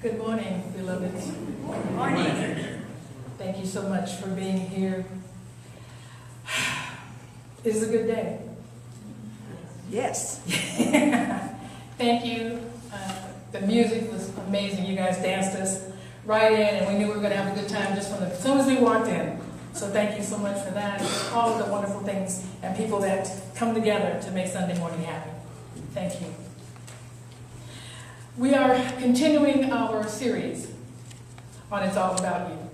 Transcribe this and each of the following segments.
Good morning, beloved. Good morning. Thank you so much for being here. It is a good day. Yes. Thank you. The music was amazing. You guys danced us right in, and we knew we were going to have a good time just from as soon as we walked in. So thank you so much for that. All of the wonderful things and people that come together to make Sunday morning happen. Thank you. We are continuing our series on It's All About You.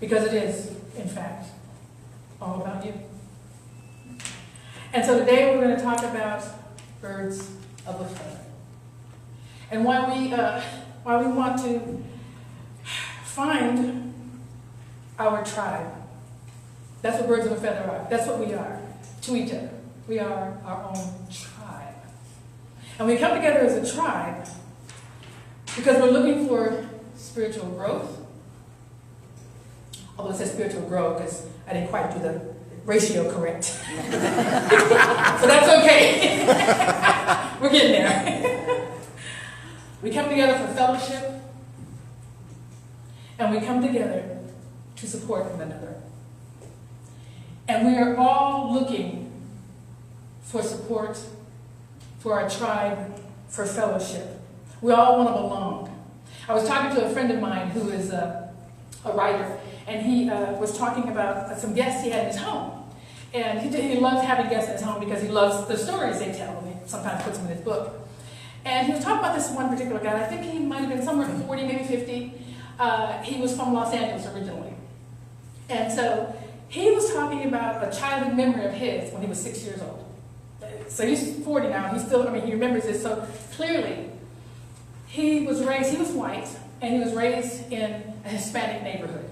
Because it is, in fact, all about you. And so today we're going to talk about birds of a feather. And why we want to find our tribe. That's what birds of a feather are. That's what we are to each other. We are our own tribe. And we come together as a tribe because we're looking for spiritual growth. Although it says spiritual growth because I didn't quite do the ratio correct. But that's okay. We're getting there. We come together for fellowship, and we come together to support one another. And we are all looking for support for our tribe, for fellowship. We all want to belong. I was talking to a friend of mine who is a writer, and he was talking about some guests he had in his home. And he loves having guests in his home because he loves the stories they tell, and he sometimes puts them in his book. And he was talking about this one particular guy. I think he might have been somewhere 40, maybe 50. He was from Los Angeles originally. And so he was talking about a childhood memory of his when he was 6 years old. So he's 40 now. He remembers this so clearly. He was white, and he was raised in a Hispanic neighborhood.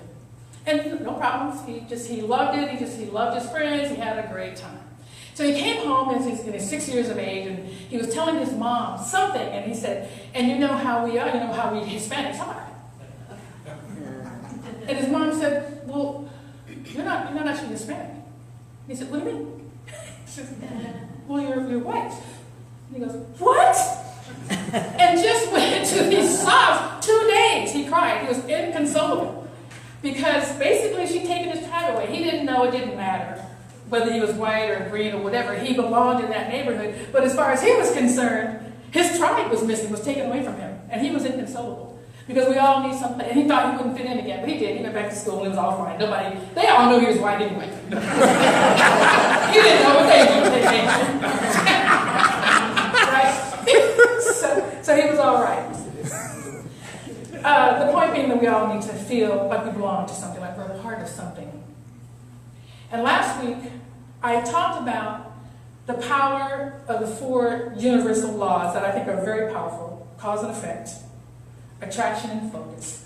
And no problems. He loved it. He loved his friends. He had a great time. So he came home in his 6 years of age, and he was telling his mom something, and he said, "And you know how we are. You know how we Hispanics are." And his mom said, "Well, you're not actually Hispanic." He said, "What do you mean?" She said, "Well, you're white." And he goes, "What?" And just went into these sobs. 2 days he cried. He was inconsolable. Because basically she'd taken his tribe away. He didn't know, it didn't matter whether he was white or green or whatever. He belonged in that neighborhood. But as far as he was concerned, his tribe was missing, was taken away from him. And he was inconsolable. Because we all need something. And he thought he wouldn't fit in again. But he did. He went back to school and it was all fine. They all knew he was white anyway. He didn't know what they did. Right? So he was all right. The point being that we all need to feel like we belong to something, like we're a part of something. And last week, I talked about the power of the 4 universal laws that I think are very powerful: cause and effect, attraction and focus,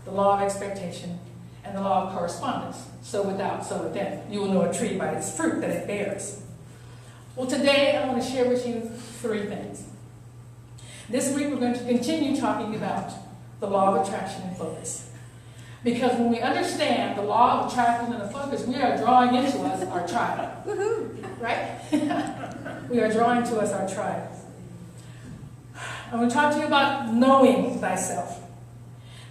the law of expectation, and the law of correspondence. So without, so within. You will know a tree by its fruit that it bears. Well, today I want to share with you 3 things. This week we're going to continue talking about the law of attraction and focus. Because when we understand the law of attraction and the focus, we are drawing into us our tribe. Woohoo! Right? We are drawing to us our tribe. I'm going to talk to you about knowing thyself.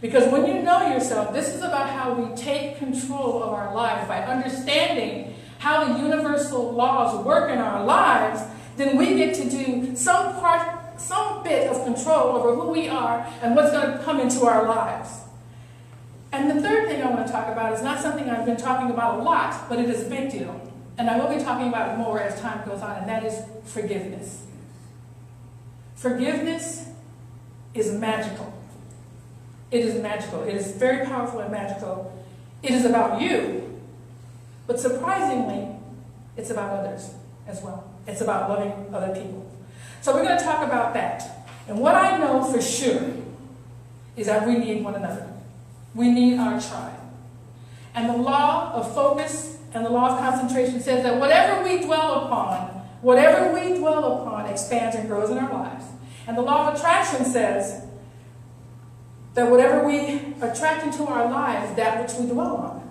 Because when you know yourself, this is about how we take control of our lives. By understanding how the universal laws work in our lives, then we get to do some bit of control over who we are and what's going to come into our lives. And the third thing I want to talk about is not something I've been talking about a lot, but it is a big deal. And I will be talking about it more as time goes on, and that is forgiveness. Forgiveness is magical. It is magical. It is very powerful and magical. It is about you, but surprisingly, it's about others as well. It's about loving other people. So we're going to talk about that. And what I know for sure is that we need one another. We need our tribe. And the law of focus and the law of concentration says that whatever we dwell upon expands and grows in our lives. And the law of attraction says that whatever we attract into our lives, that which we dwell on.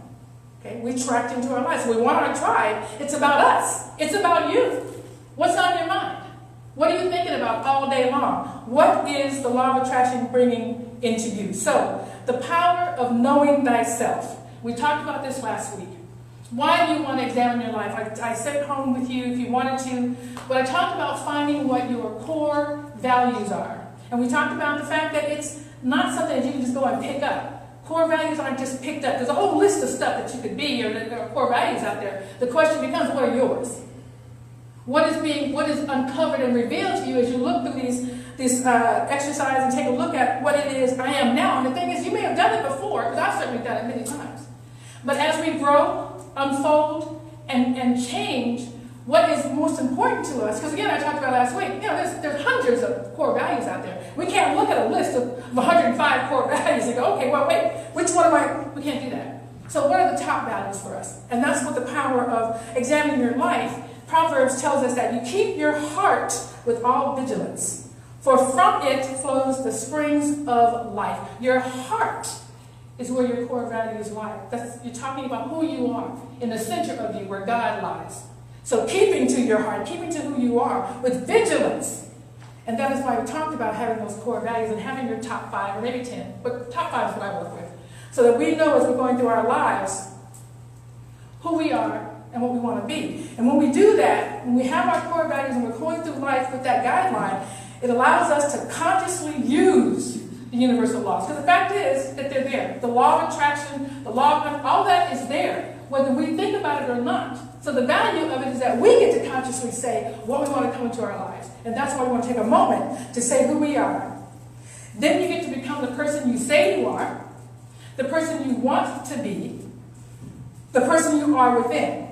Okay? We attract into our lives. We want our tribe. It's about us. It's about you. What's on your mind? What are you thinking about all day long? What is the law of attraction bringing into you? So, the power of knowing thyself. We talked about this last week. Why do you want to examine your life? I sat home with you if you wanted to, but I talked about finding what your core values are. And we talked about the fact that it's not something that you can just go and pick up. Core values aren't just picked up. There's a whole list of stuff that you could be, or there are core values out there. The question becomes, what are yours? What is uncovered and revealed to you as you look through this exercise and take a look at what it is I am now. And the thing is, you may have done it before, because I've certainly done it many times. But as we grow, unfold, and change, what is most important to us, because again, I talked about last week, there's hundreds of core values out there. We can't look at a list of 105 core values and go, okay, well, wait, which one am I? We can't do that. So what are the top values for us? And that's what the power of examining your life. Proverbs tells us that you keep your heart with all vigilance, for from it flows the springs of life. Your heart is where your core values lie. You're talking about who you are, in the center of you, where God lies. So keeping to your heart, keeping to who you are with vigilance. And that is why we talked about having those core values and having your top 5, or maybe 10, but top 5 is what I work with. So that we know as we're going through our lives who we are and what we want to be. And when we do that, when we have our core values and we're going through life with that guideline, it allows us to consciously use the universal laws. Because the fact is that they're there. The law of attraction, the law of, all that is there, whether we think about it or not. So the value of it is that we get to consciously say what we want to come into our lives. And that's why we want to take a moment to say who we are. Then you get to become the person you say you are, the person you want to be, the person you are within.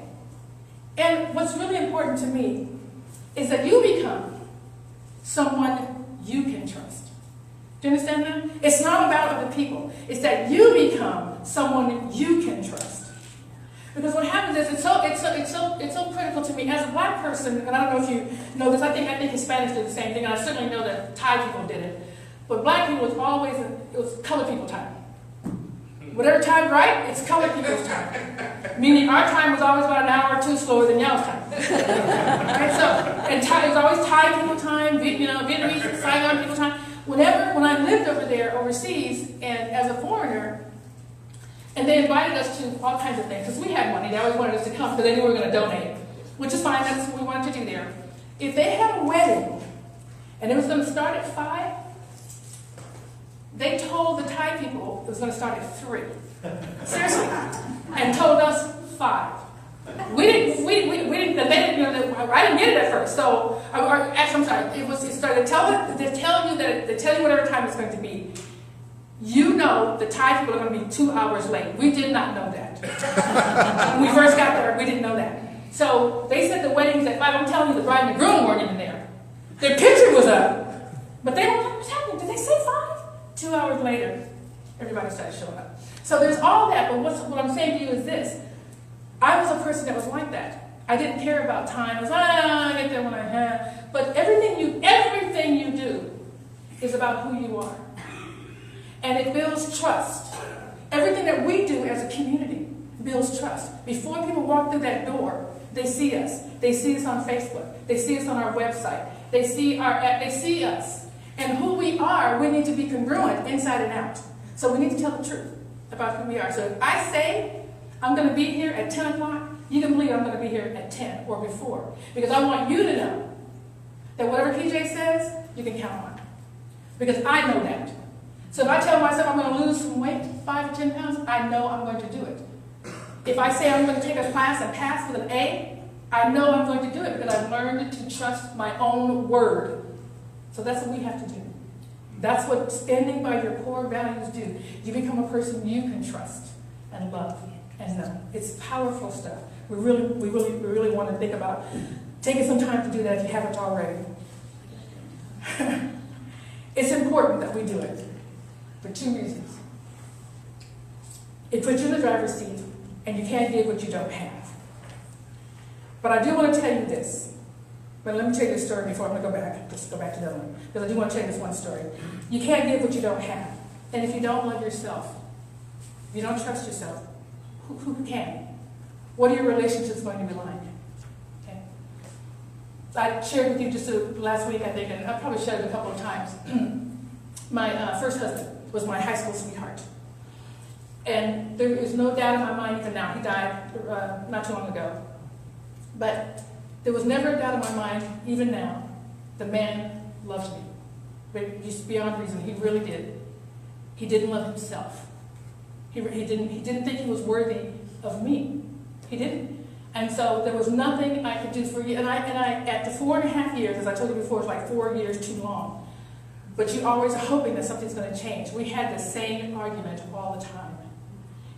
And what's really important to me is that you become someone you can trust. Do you understand that? It's not about other people. It's that you become someone you can trust. Because what happens is it's so critical to me as a black person, and I don't know if you know this. I think Hispanics do the same thing, and I certainly know that Thai people did it. But black people it was colored people time. Whatever time right, it's colored people's time. Meaning our time was always about an hour or two slower than y'all's time. Right? So, and it was always Thai people time, Vietnamese, Saigon people time. When I lived over there overseas, and as a foreigner, and they invited us to all kinds of things, because we had money, they always wanted us to come, because they knew we were going to donate, which is fine, that's what we wanted to do there. If they had a wedding, and it was going to start at 5, they told the Thai people it was going to start at 3. Seriously. And told us 5. We didn't, I didn't get it at first, so, I'm sorry, it started, they tell you whatever time it's going to be. You know the Thai people are going to be 2 hours late. We did not know that. When we first got there, we didn't know that. So they said the wedding's at 5. I'm telling you, the bride and the groom weren't even there. Their picture was up. But they were like, what's happening? Did they say 5? 2 hours later, everybody started showing up. So there's all that, but what I'm saying to you is this. I was a person that was like that. I didn't care about time. I was I get there when I have. But everything you do is about who you are. And it builds trust. Everything that we do as a community builds trust. Before people walk through that door, they see us. They see us on Facebook. They see us on our website. They see us. And who we are, we need to be congruent inside and out. So we need to tell the truth about who we are. So if I say I'm going to be here at 10 o'clock, you can believe I'm going to be here at 10 or before. Because I want you to know that whatever PJ says, you can count on. Because I know that. So if I tell myself I'm going to lose some weight, 5 or 10 pounds, I know I'm going to do it. If I say I'm going to take a class and pass with an A, I know I'm going to do it because I've learned to trust my own word. So that's what we have to do. That's what standing by your core values do. You become a person you can trust and love and know. It's powerful stuff. We really want to think about taking some time to do that if you haven't already. It's important that we do it for 2 reasons. It puts you in the driver's seat, and you can't give what you don't have. But I do want to tell you this. But let me tell you this story before I'm going to go back. Just go back to the other one. Because I do want to tell you this one story. You can't give what you don't have. And if you don't love yourself, if you don't trust yourself, who can? What are your relationships going to be like? Okay? I shared with you just last week, I think, and I probably shared it a couple of times. My first husband was my high school sweetheart. And there is no doubt in my mind even now. He died not too long ago. But there was never a doubt in my mind, even now, the man loved me. But just beyond reason, he really did. He didn't love himself. He didn't think he was worthy of me. He didn't. And so there was nothing I could do for you. And I at the 4.5 years, as I told you before, it's like 4 years too long. But you always are hoping that something's going to change. We had the same argument all the time.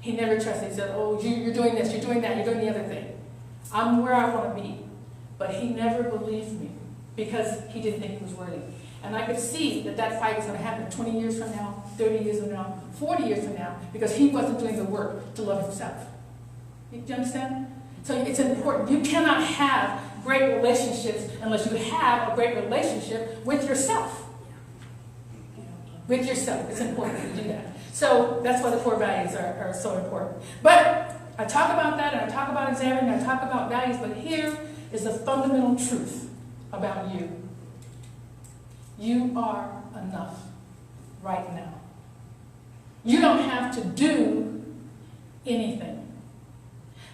He never trusted. He said, oh, you're doing this, you're doing that, you're doing the other thing. I'm where I want to be. But he never believed me because he didn't think he was worthy. And I could see that that fight was going to happen 20 years from now, 30 years from now, 40 years from now, because he wasn't doing the work to love himself. Do you understand? So it's important. You cannot have great relationships unless you have a great relationship with yourself. With yourself. It's important to do that. So that's why the core values are so important. But I talk about that, and I talk about examining, I talk about values, but here is the fundamental truth about you. You are enough right now. You don't have to do anything.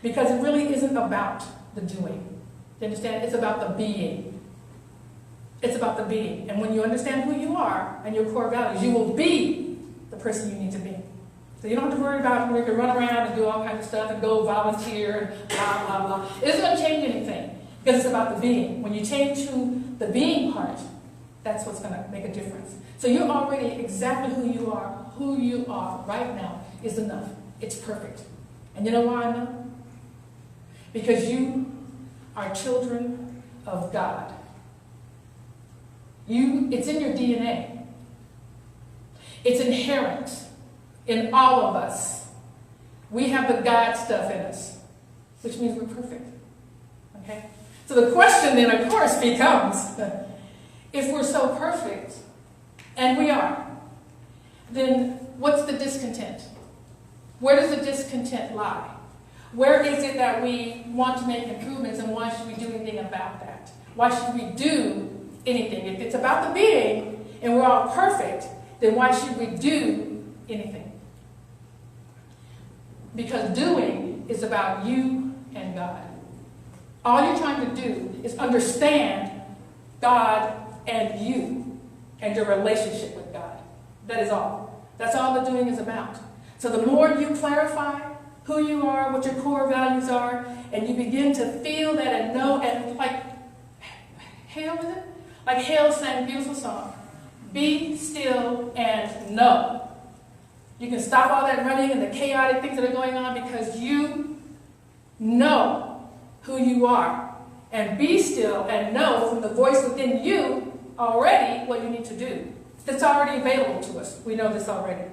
Because it really isn't about the doing. Do you understand? It's about the being. It's about the being. And when you understand who you are and your core values, you will be the person you need to be. So you don't have to worry about you can run around and do all kinds of stuff and go volunteer and blah, blah, blah. It isn't going to change anything because it's about the being. When you change to the being part, that's what's going to make a difference. So you're already exactly who you are. Who you are right now is enough. It's perfect. And you know why I know? Because you are children of God. It's in your DNA. It's inherent in all of us. We have the God stuff in us, which means we're perfect. Okay? So the question then, of course, becomes, if we're so perfect, and we are, then what's the discontent? Where does the discontent lie? Where is it that we want to make improvements, and why should we do anything about that? Why should we do anything? If it's about the being, and we're all perfect, then why should we do anything? Because doing is about you and God. All you're trying to do is understand God and you and your relationship with God. That is all. That's all the doing is about. So the more you clarify who you are, what your core values are, and you begin to feel that and know, and like Hale, is it? Like Hale sang a beautiful song, be still and know. You can stop all that running and the chaotic things that are going on because you know who you are. And be still and know from the voice within you already what you need to do. That's already available to us. We know this already.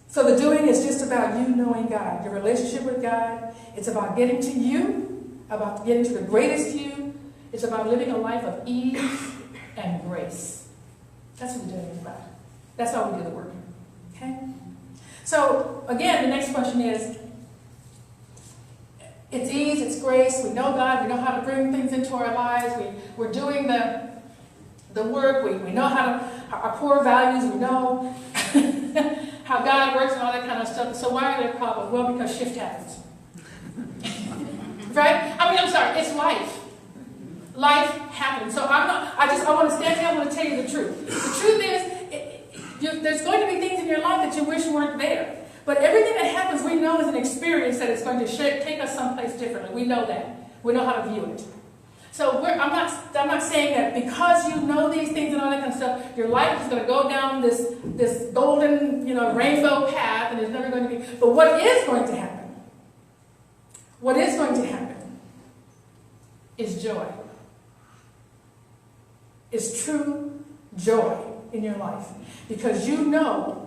So the doing is just about you knowing God, your relationship with God. It's about getting to you, about getting to the greatest you. It's about living a life of ease and grace. That's what the doing is about. That's how we do the work. Okay? So, again, the next question is, it's ease, it's grace, we know God, we know how to bring things into our lives, we're doing the work, we know our core values, we know how God works and all that kind of stuff. So why are there problems? Well, because shift happens. Right? I'm sorry, it's life. Life happens. So I want to stand here, I want to tell you the truth. The truth is, there's going to be things in your life that you wish weren't there. But everything that happens, we know is an experience that it's going to take us someplace differently. We know that. We know how to view it. So I'm not saying that because you know these things and all that kind of stuff, your life is going to go down this golden, rainbow path, and there's never going to be. But what is going to happen? What is going to happen is joy. Is true joy in your life, because you know.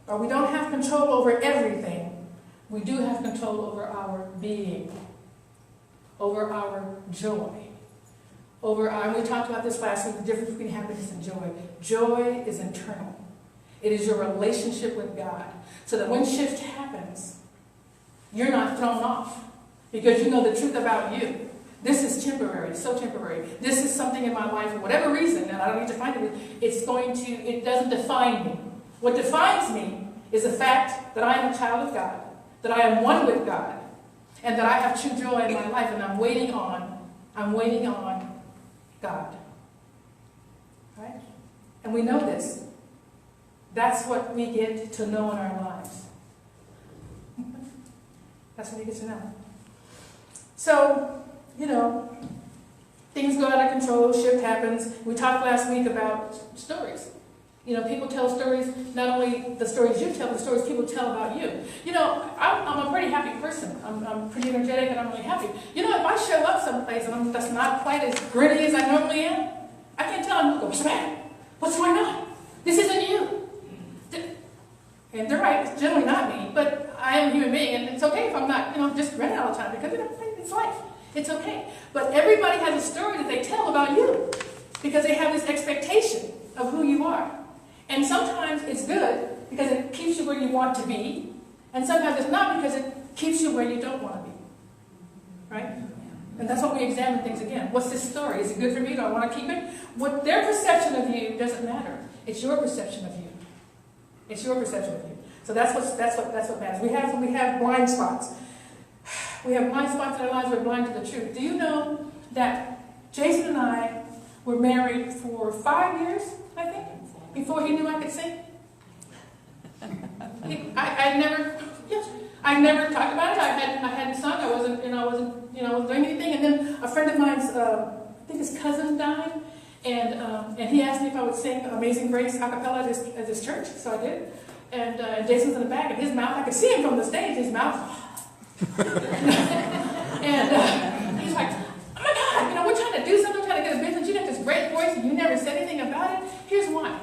Or we don't have control over everything. We do have control over our being, over our joy, and we talked about this last week, the difference between happiness and joy. Joy is internal. It is your relationship with God. So that when shift happens, you're not thrown off because you know the truth about you. This is temporary, so temporary. This is something in my life for whatever reason, and I don't need to find it. It doesn't define me. What defines me is the fact that I am a child of God, that I am one with God, and that I have true joy in my life, and I'm waiting on God. Right? And we know this. That's what we get to know in our lives. That's what we get to know. So, things go out of control, shift happens. We talked last week about stories. People tell stories, not only the stories you tell, but the stories people tell about you. I'm a pretty happy person. I'm pretty energetic and I'm really happy. If I show up someplace and that's not quite as gritty as I normally am, I can't tell them, what's the matter? What's going on? This isn't you. And they're right, it's generally not me, but I am a human being, and it's okay if I'm not, just grinning all the time, because, it's life. It's okay. But everybody has a story that they tell about you, because they have this expectation of who you are. And sometimes it's good, because it keeps you where you want to be, and sometimes it's not, because it keeps you where you don't want to be. Right? And that's what we examine things again. What's this story? Is it good for me? Do I want to keep it? What their perception of you doesn't matter. It's your perception of you. It's your perception of you. So that's what matters. We have blind spots. We have blind spots in our lives. We're blind to the truth. Do you know that Jason and I were married for 5 years, I think, before he knew I could sing? I never talked about it. I hadn't sung. I wasn't doing anything. And then a friend of mine's, I think his cousin died, and he asked me if I would sing "Amazing Grace" a cappella at his church. So I did. And Jason's in the back, and his mouth, I could see him from the stage. His mouth, and he's like, "Oh my God, we're trying to do something, we're trying to get a business. You got this great voice, and you never said anything about it. Here's why.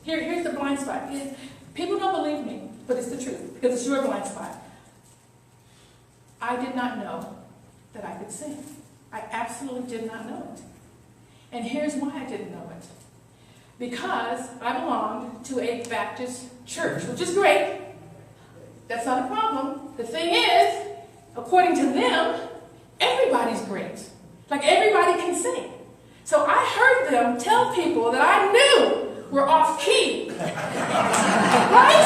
Here's the blind spot. People don't believe me, but it's the truth, because it's your blind spot. I did not know that I could sing. I absolutely did not know it. And here's why I didn't know it. Because I belonged to a Baptist church, which is great. That's not a problem. The thing is, according to them, everybody's great. Like everybody can sing. So I heard them tell people that I knew were off key. Right?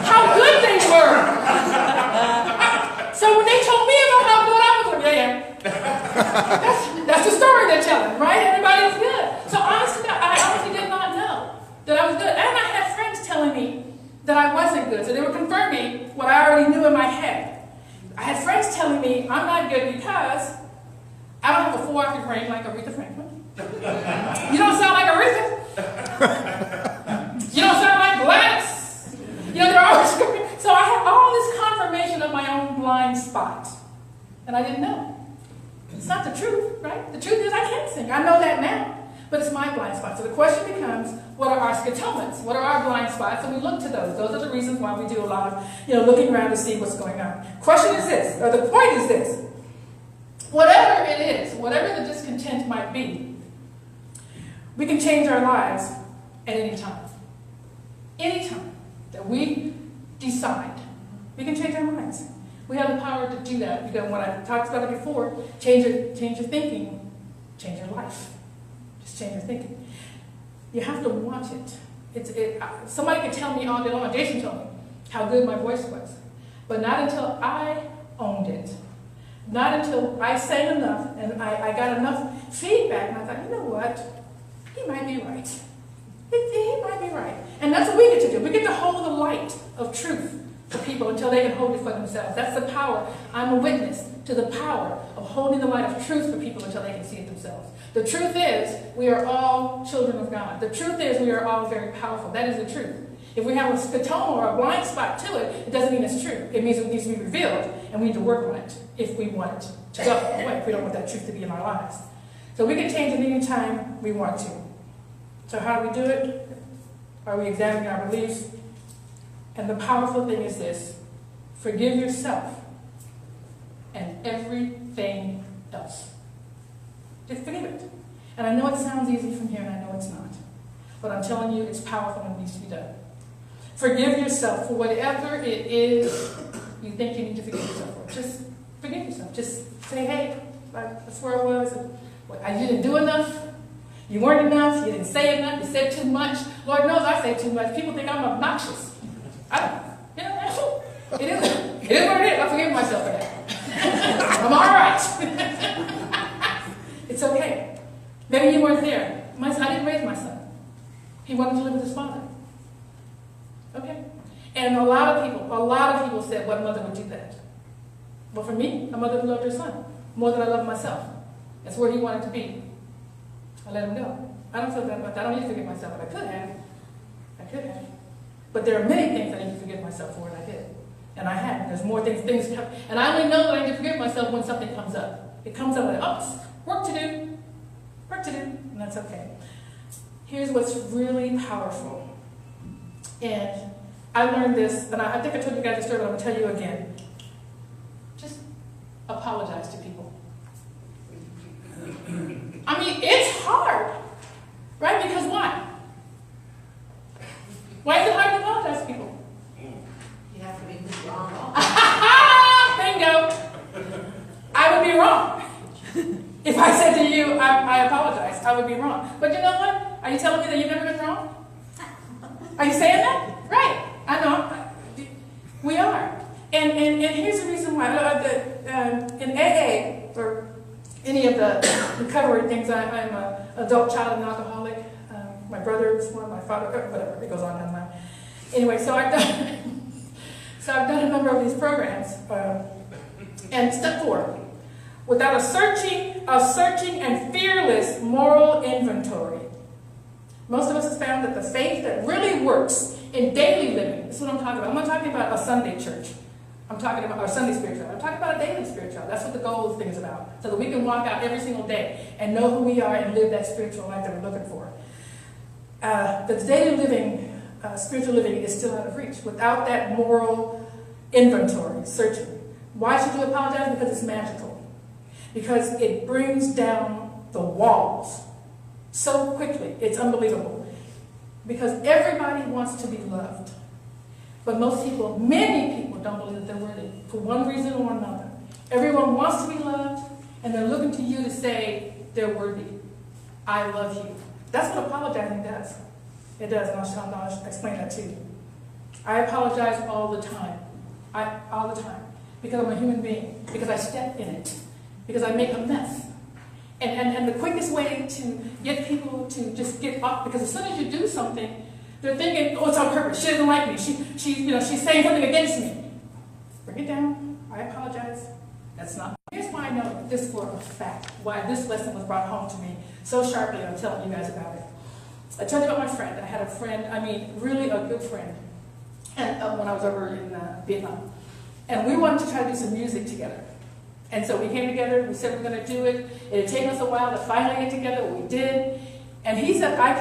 How good they were. So when they told me about how good I was, that's the story they're telling, right? Everybody's good. So honestly, I honestly did not know that I was good. And I had friends telling me that I wasn't good. So they were confirming what I already knew in my head. I had friends telling me I'm not good because I don't have a 4-octave range like Aretha Franklin. You don't sound like Aretha. You don't sound like Gladys. They're always screaming. So I had all this confirmation of my own blind spot. And I didn't know. It's not the truth, right? The truth is I can't sing. I know that now. But it's my blind spot. So the question becomes, what are our scotomas? What are our blind spots? And we look to those. Those are the reasons why we do a lot of, looking around to see what's going on. Question is this, or the point is this. Whatever it is, whatever the discontent might be, we can change our lives at any time. Any time that we decide, we can change our minds. We have the power to do that. What I talked about it before, change your thinking, change your life. Just change your thinking. You have to want it. Somebody can tell me all day long, Jason told me, how good my voice was. But not until I owned it. Not until I sang enough and I got enough feedback, and I thought, you know what? He might be right. He might be right. And that's what we get to do. We get to hold the light of truth for people until they can hold it for themselves. That's the power. I'm a witness to the power of holding the light of truth for people until they can see it themselves. The truth is, we are all children of God. The truth is, we are all very powerful. That is the truth. If we have a scotoma or a blind spot to it, it doesn't mean it's true. It means it needs to be revealed, and we need to work on it if we want it to go away, if we don't want that truth to be in our lives. So we can change it any time we want to. So how do we do it? Are we examining our beliefs? And the powerful thing is this: forgive yourself and everything else. Just forgive it. And I know it sounds easy from here, and I know it's not. But I'm telling you, it's powerful and it needs to be done. Forgive yourself for whatever it is you think you need to forgive yourself for. Just forgive yourself. Just say, hey, That's where it was. You didn't do enough. You weren't enough. You didn't say enough. You said too much. Lord knows I say too much. People think I'm obnoxious. I don't. It is what it is. I forgive myself for that. I'm all right. It's okay. Maybe you weren't there. I didn't raise my son. He wanted to live with his father. Okay? And a lot of people said, what mother would do that? Well, for me, a mother who loved her son more than I love myself. That's where he wanted to be. I let him go. I don't feel bad about that. I don't need to forgive myself, but I could have. But there are many things I need to forgive myself for, and I did. And I had. There's more things come. And I only know that I need to forgive myself when something comes up. It comes up like, work to do. And that's okay. Here's what's really powerful. And I learned this, and I think I told you guys this story, but I'm going to tell you again. Just apologize to people. I mean, it's hard, right? Because why? Why is it hard to apologize to people? You have to be wrong. Bingo! I would be wrong. If I said to you, I apologize, I would be wrong. But you know what? Are you telling me that you've never been wrong? Are you saying that? Right. I know. We are. And here's the reason why. In AA, or any of the recovery things, I'm an adult child and alcoholic. My brother is one, my father, whatever, it goes on down the line. Anyway, so I've done a number of these programs. And step 4, without a searching and fearless moral inventory. Most of us have found that the faith that really works in daily living, this is what I'm talking about. I'm not talking about a Sunday church. I'm talking about our Sunday spirituality. I'm talking about a daily spirituality. That's what the goal thing is about. So that we can walk out every single day and know who we are and live that spiritual life that we're looking for. The daily living, spiritual living is still out of reach without that moral inventory, searching. Why should you apologize? Because it's magical. Because it brings down the walls so quickly. It's unbelievable. Because everybody wants to be loved. But many people don't believe that they're worthy for one reason or another. Everyone wants to be loved, and they're looking to you to say they're worthy. I love you. That's what apologizing does. It does, and I'll explain that to you. I apologize all the time. All the time. Because I'm a human being. Because I step in it. Because I make a mess. And the quickest way to get people to just get off, because as soon as you do something, they're thinking, oh, it's on purpose. She doesn't like me. She's saying something against me. Bring it down. I apologize. That's not. Here's why I know this for a fact. Why this lesson was brought home to me so sharply. I'm telling you guys about it. I told you about my friend. I had a friend. Really a good friend. And when I was over in Vietnam, and we wanted to try to do some music together. And so we came together, we said we were going to do it. It had taken us a while to finally get together, we did. And he said I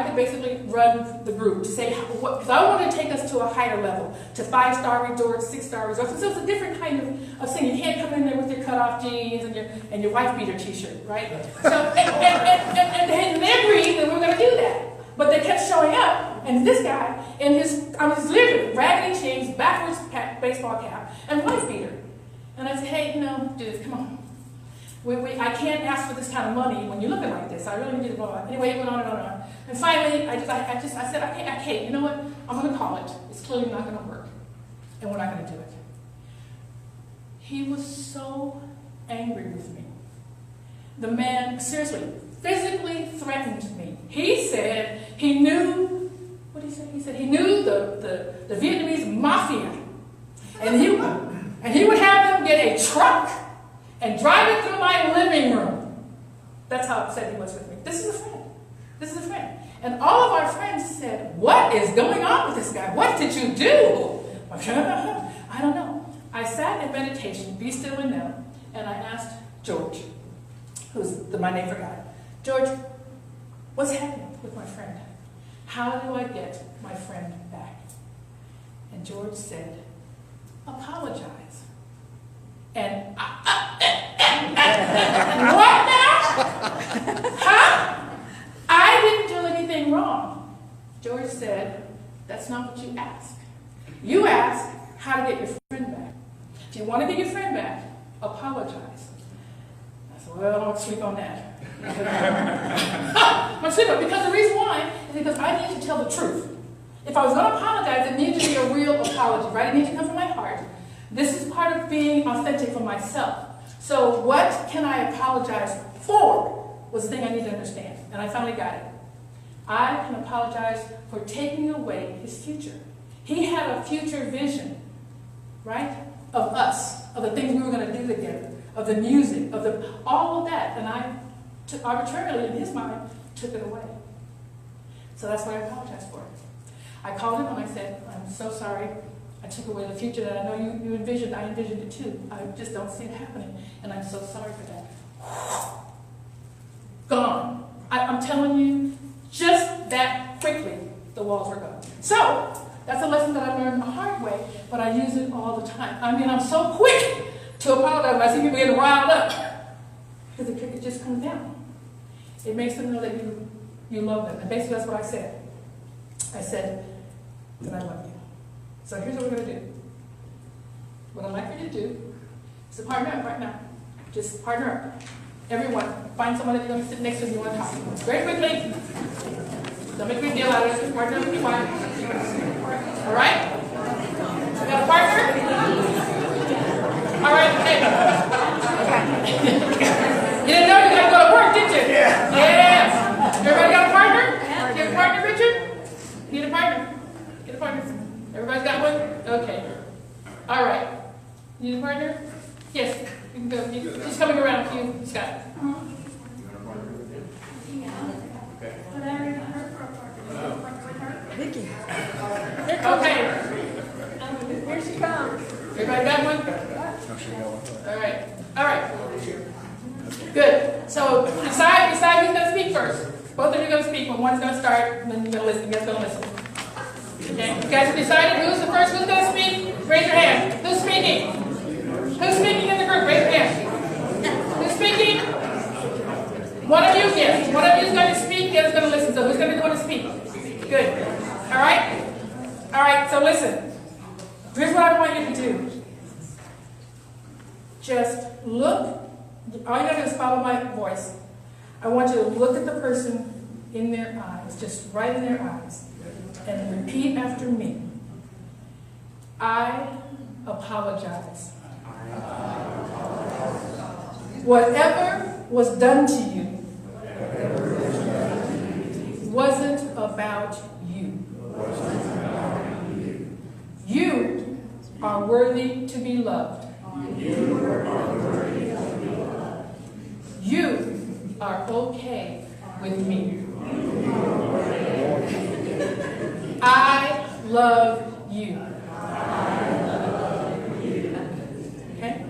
could basically run the group to say, because I wanted to take us to a higher level, to 5-star resorts, 6-star resorts. So it's a different kind of thing. You can't come in there with your cut-off jeans and your wife beater t-shirt, right? So, and they agreed that we were going to do that. But they kept showing up, and this guy, I was literally raggedy jeans, backwards baseball cap, and wife beater. And I said, hey, dude, come on. I can't ask for this kind of money when you're looking like this. I really need to go on. Anyway, it went on and on and on. And finally, I said, I can't. You know what? I'm going to call it. It's clearly not going to work. And we're not going to do it. He was so angry with me. The man, seriously, physically threatened me. He said he knew, what did he say? He said he knew the Vietnamese mafia. And he would have them get a truck and drive it through my living room. That's how upset he was with me. This is a friend. And all of our friends said, what is going on with this guy? What did you do? I don't know. I sat in meditation, be still and know, and I asked George, who's my name for God, George, what's happening with my friend? How do I get my friend back? And George said, apologize. And what now? Huh? I didn't do anything wrong. George said, that's not what you asked. You asked how to get your friend back. If you want to get your friend back, apologize. I said, well, I don't sleep on that. I'm going to sleep on it because the reason why is because I need to tell the truth. If I was going to apologize, it needs to be a real apology, right? It needs to come from my heart. This is part of being authentic for myself. So what can I apologize for was the thing I need to understand. And I finally got it. I can apologize for taking away his future. He had a future vision, right? Of us, of the things we were going to do together, of the music, of all of that. And I arbitrarily, in his mind, took it away. So that's what I apologize for. I called him and I said, I'm so sorry. I took away the future that I know you envisioned. I envisioned it too. I just don't see it happening. And I'm so sorry for that. Gone. I'm telling you, just that quickly, the walls were gone. So, that's a lesson that I learned the hard way, but I use it all the time. I mean, I'm so quick to apologize when I see people getting riled up. Because it just comes down. It makes them know that you love them. And basically that's what I said. I said that I love you. So here's what we're going to do. What I'd like for you to do is to partner up right now. Just partner up. Everyone, find someone that you're going to sit next to and you want to talk to. Very quickly. Don't make a big deal out of it. Just partner up and quiet. All right? We got a partner? All right. Hey. You didn't know you got to go to work, did you? Yeah. Yes. Everybody got a partner? You have a partner, Richard? You need a partner? Get a partner. Everybody's got one? Okay. All right. You need a partner? Yes. You can go. She's coming around to you, Scott. Vicky. Okay. Here she comes. Everybody got one? All right. All right. Good. So decide who's going to speak first. Both of you are going to speak. When one's going to start, and then you're going to listen. You guys are going to listen. Okay. You guys have decided who's the first who's going to speak? Raise your hand. Who's speaking? Who's speaking in the group? Raise your hand. Who's speaking? One of you, yes. One of you is going to speak. The other's going to listen. So who's going to be the one to speak? Good. All right? All right. So listen. Here's what I want you to do. Just look. All you got to do is follow my voice. I want you to look at the person in their eyes, just right in their eyes, and repeat after me. I apologize. Whatever was done to you wasn't about you. You are worthy to be loved. You are okay with me. I love you. Okay?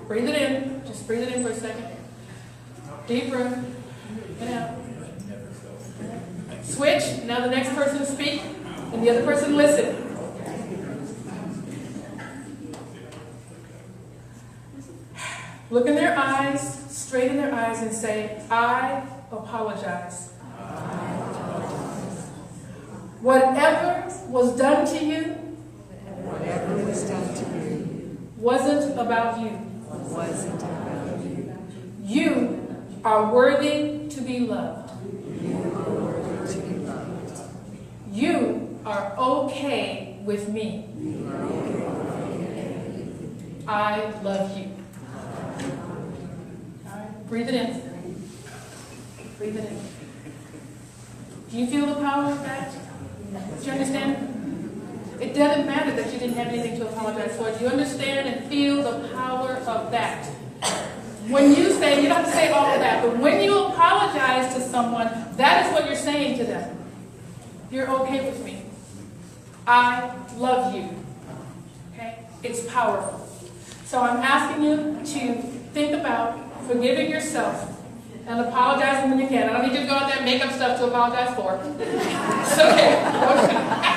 Breathe it in. Just breathe it in for a second. Deep breath. And out. Switch. Now the next person speak, and the other person listen. Look in their eyes, straight in their eyes, and say, I apologize. Whatever was done to you wasn't about you. You are worthy to be loved. You are okay with me. I love you. All right, breathe it in. Breathe it in. Do you feel the power of that? Do you understand? It doesn't matter that you didn't have anything to apologize for. Do you understand and feel the power of that? When you say, you don't have to say all of that, but when you apologize to someone, that is what you're saying to them. You're okay with me. I love you. Okay? It's powerful. So I'm asking you to think about forgiving yourself and apologizing when you can. I don't need you to go out there and make up stuff to apologize for. It's okay.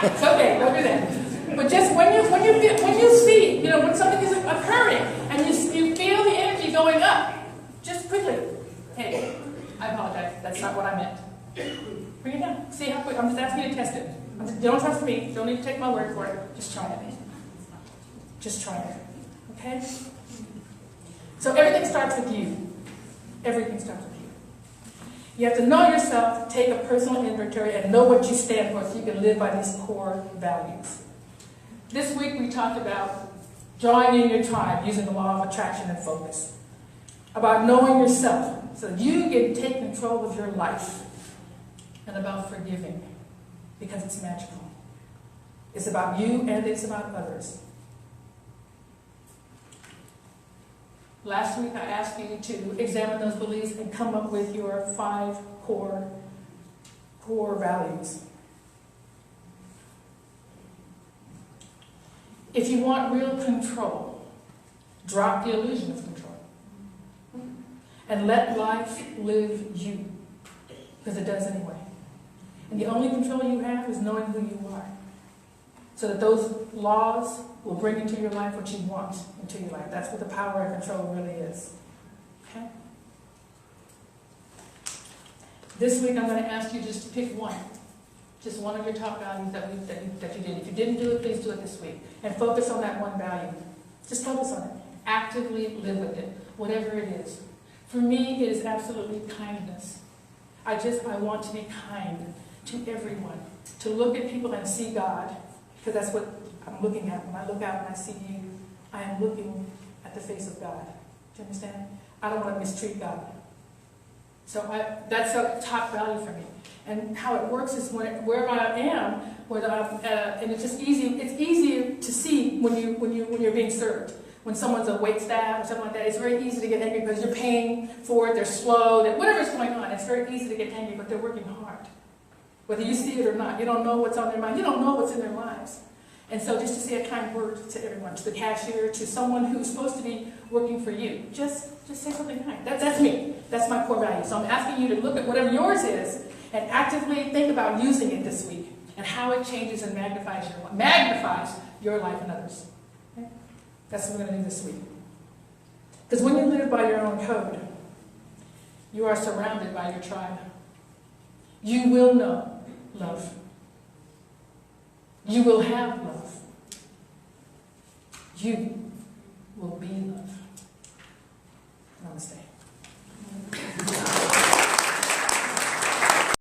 It's okay. Don't do that. But just when you see, when something is occurring and you feel the energy going up, just quickly, hey, I apologize. That's not what I meant. Bring it down. See how quick. I'm just asking you to test it. You don't trust me. You don't need to take my word for it. Just try it. Just try it. Okay? So everything starts with you. Everything starts with you. You have to know yourself, take a personal inventory, and know what you stand for so you can live by these core values. This week we talked about drawing in your tribe using the law of attraction and focus. About knowing yourself so that you can take control of your life. And about forgiving because it's magical. It's about you and it's about others. Last week I asked you to examine those beliefs and come up with your 5 core values. If you want real control, drop the illusion of control. And let life live you. Because it does anyway. And the only control you have is knowing who you are. So that those laws will bring into your life what you want into your life. That's what the power and control really is. Okay? This week I'm going to ask you just to pick one. Just one of your top values that you did. If you didn't do it, please do it this week. And focus on that one value. Just focus on it. Actively live with it, whatever it is. For me, it is absolutely kindness. I want to be kind to everyone. To look at people and see God. Because that's what I'm looking at. When I look out and I see you, I am looking at the face of God. Do you understand? I don't want to mistreat God. So that's a top value for me. And how it works is wherever I am, and it's just easy. It's easy to see when you're being served. When someone's a wait staff or something like that, it's very easy to get angry because you're paying for it. They're slow. Whatever's going on, it's very easy to get angry. But they're working hard, whether you see it or not. You don't know what's on their mind. You don't know what's in their lives. And so, just to say a kind word to everyone, to the cashier, to someone who's supposed to be working for you, just say something kind. That's me. That's my core value. So I'm asking you to look at whatever yours is and actively think about using it this week and how it changes and magnifies your life and others. Okay? That's what we're going to do this week. Because when you live by your own code, you are surrounded by your tribe. You will know love. You will have love. You will be love. Namaste.